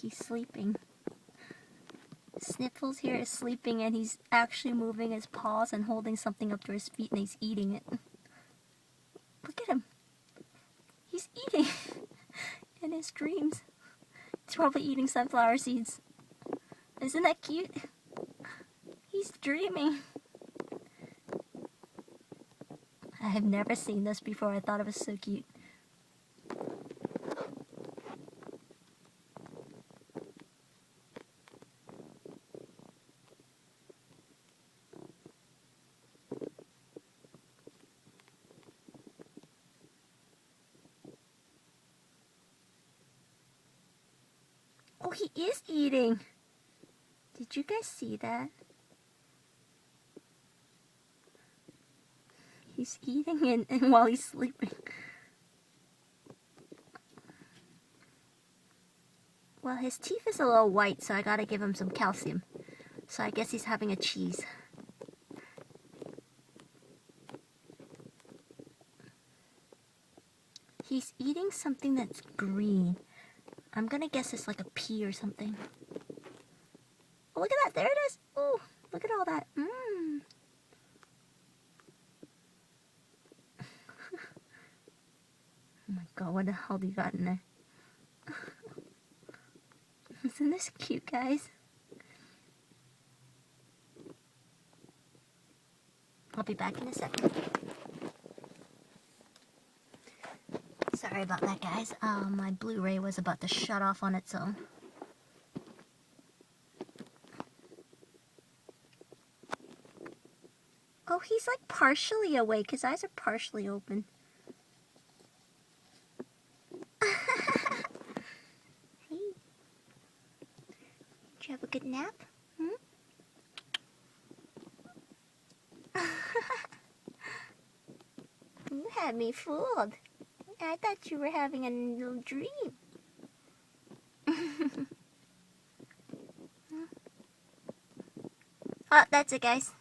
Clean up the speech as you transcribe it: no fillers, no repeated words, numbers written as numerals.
He's sleeping. Sniffles here is sleeping and he's actually moving his paws and holding something up to his feet and he's eating it. Look at him. He's eating in his dreams. He's probably eating sunflower seeds. Isn't that cute? He's dreaming. I have never seen this before. I thought it was so cute. Oh, he is eating. Did you guys see that? He's eating and while he's sleeping. Well, his teeth is a little white, so I gotta give him some calcium. So I guess he's having a cheese. He's eating something that's green. I'm gonna guess it's like a pea or something. Oh, look at that. There it is. Oh, look at all that. Mmm. Oh my god, what the hell do you got in there? Isn't this cute, guys? I'll be back in a second. Sorry about that, guys. My Blu-ray was about to shut off on its own. Oh, he's like partially awake. His eyes are partially open. Hey. Did you have a good nap? You had me fooled. I thought you were having a little dream. Oh, that's it, guys.